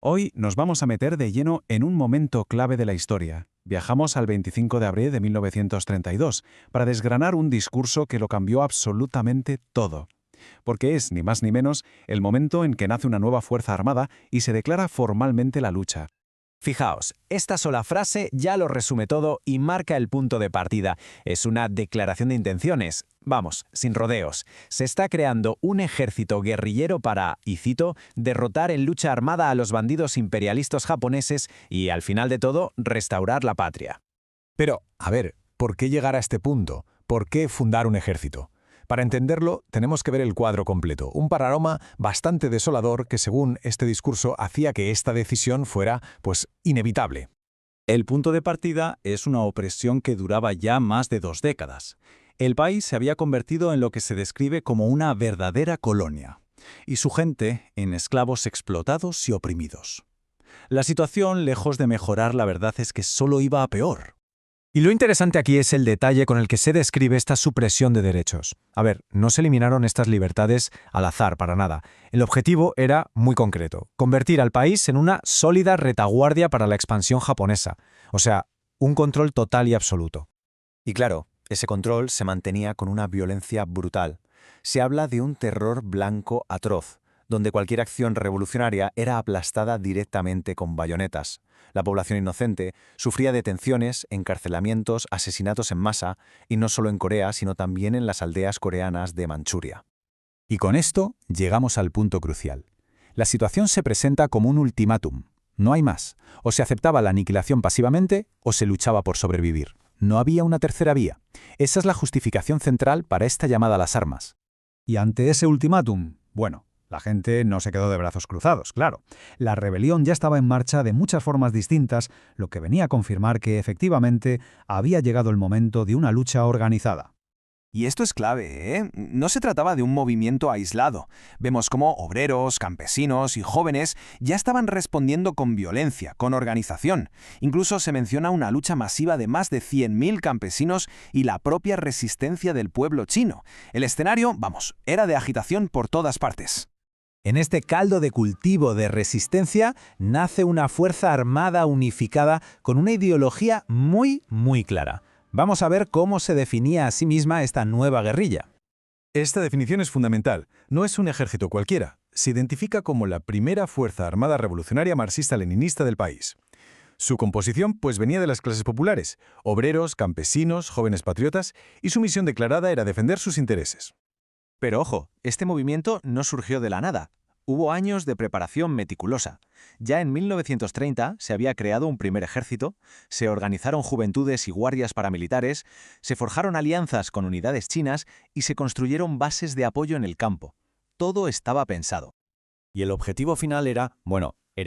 Hoy nos vamos a meter de lleno en un momento clave de la historia. Viajamos al 25 de abril de 1932 para desgranar un discurso que lo cambió absolutamente todo. Porque es, ni más ni menos, el momento en que nace una nueva fuerza armada y se declara formalmente la lucha. Fijaos, esta sola frase ya lo resume todo y marca el punto de partida. Es una declaración de intenciones. Vamos, sin rodeos. Se está creando un ejército guerrillero para, y cito, derrotar en lucha armada a los bandidos imperialistas japoneses y, al final de todo, restaurar la patria. Pero, a ver, ¿por qué llegar a este punto? ¿Por qué fundar un ejército? Para entenderlo, tenemos que ver el cuadro completo, un panorama bastante desolador que, según este discurso, hacía que esta decisión fuera, inevitable. El punto de partida es una opresión que duraba ya más de 2 décadas. El país se había convertido en lo que se describe como una verdadera colonia, y su gente en esclavos explotados y oprimidos. La situación, lejos de mejorar, la verdad es que solo iba a peor. Y lo interesante aquí es el detalle con el que se describe esta supresión de derechos. A ver, no se eliminaron estas libertades al azar para nada. El objetivo era muy concreto: convertir al país en una sólida retaguardia para la expansión japonesa. O sea, un control total y absoluto. Y claro, ese control se mantenía con una violencia brutal. Se habla de un terror blanco atroz, donde cualquier acción revolucionaria era aplastada directamente con bayonetas. La población inocente sufría detenciones, encarcelamientos, asesinatos en masa, y no solo en Corea, sino también en las aldeas coreanas de Manchuria. Y con esto llegamos al punto crucial. La situación se presenta como un ultimátum. No hay más. O se aceptaba la aniquilación pasivamente o se luchaba por sobrevivir. No había una tercera vía. Esa es la justificación central para esta llamada a las armas. Y ante ese ultimátum, la gente no se quedó de brazos cruzados, claro. La rebelión ya estaba en marcha de muchas formas distintas, lo que venía a confirmar que, efectivamente, había llegado el momento de una lucha organizada. Y esto es clave, ¿eh? No se trataba de un movimiento aislado. Vemos cómo obreros, campesinos y jóvenes ya estaban respondiendo con violencia, con organización. Incluso se menciona una lucha masiva de más de 100.000 campesinos y la propia resistencia del pueblo chino. El escenario, era de agitación por todas partes. En este caldo de cultivo de resistencia nace una fuerza armada unificada con una ideología muy clara. Vamos a ver cómo se definía a sí misma esta nueva guerrilla. Esta definición es fundamental. No es un ejército cualquiera. Se identifica como la primera fuerza armada revolucionaria marxista-leninista del país. Su composición, venía de las clases populares, obreros, campesinos, jóvenes patriotas, y su misión declarada era defender sus intereses. Pero ojo, este movimiento no surgió de la nada. Hubo años de preparación meticulosa. Ya en 1930 se había creado un primer ejército, se organizaron juventudes y guardias paramilitares, se forjaron alianzas con unidades chinas y se construyeron bases de apoyo en el campo. Todo estaba pensado. Y el objetivo final era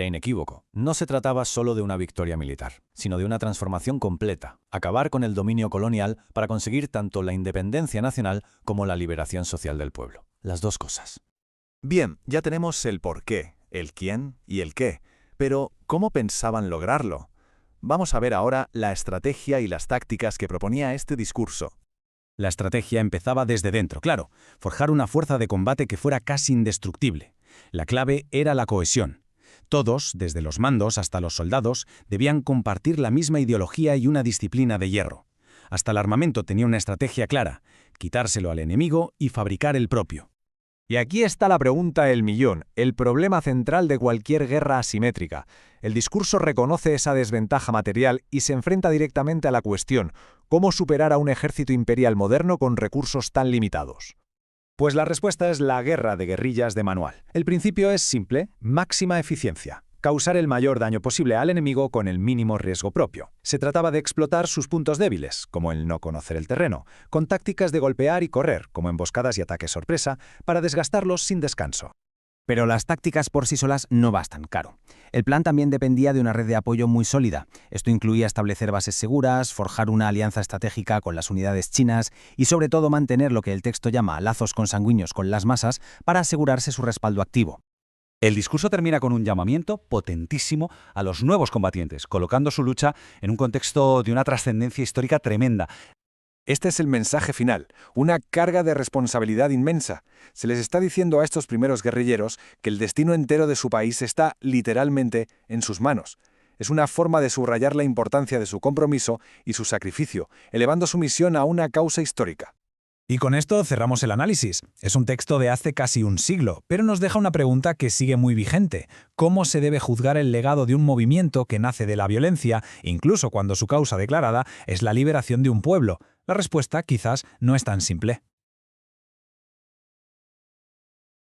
inequívoco. No se trataba solo de una victoria militar, sino de una transformación completa, acabar con el dominio colonial para conseguir tanto la independencia nacional como la liberación social del pueblo. Las dos cosas. Bien, ya tenemos el por qué, el quién y el qué, pero ¿cómo pensaban lograrlo? Vamos a ver ahora la estrategia y las tácticas que proponía este discurso. La estrategia empezaba desde dentro, claro, forjar una fuerza de combate que fuera casi indestructible. La clave era la cohesión. Todos, desde los mandos hasta los soldados, debían compartir la misma ideología y una disciplina de hierro. Hasta el armamento tenía una estrategia clara: quitárselo al enemigo y fabricar el propio. Y aquí está la pregunta del millón, el problema central de cualquier guerra asimétrica. El discurso reconoce esa desventaja material y se enfrenta directamente a la cuestión: ¿cómo superar a un ejército imperial moderno con recursos tan limitados? Pues la respuesta es la guerra de guerrillas de manual. El principio es simple: máxima eficiencia. Causar el mayor daño posible al enemigo con el mínimo riesgo propio. Se trataba de explotar sus puntos débiles, como el no conocer el terreno, con tácticas de golpear y correr, como emboscadas y ataques sorpresa, para desgastarlos sin descanso. Pero las tácticas por sí solas no bastan, claro. El plan también dependía de una red de apoyo muy sólida. Esto incluía establecer bases seguras, forjar una alianza estratégica con las unidades chinas y sobre todo mantener lo que el texto llama lazos consanguíneos con las masas para asegurarse su respaldo activo. El discurso termina con un llamamiento potentísimo a los nuevos combatientes, colocando su lucha en un contexto de una trascendencia histórica tremenda. Este es el mensaje final, una carga de responsabilidad inmensa. Se les está diciendo a estos primeros guerrilleros que el destino entero de su país está, literalmente, en sus manos. Es una forma de subrayar la importancia de su compromiso y su sacrificio, elevando su misión a una causa histórica. Y con esto cerramos el análisis. Es un texto de hace casi un siglo, pero nos deja una pregunta que sigue muy vigente. ¿Cómo se debe juzgar el legado de un movimiento que nace de la violencia, incluso cuando su causa declarada es la liberación de un pueblo? La respuesta quizás no es tan simple.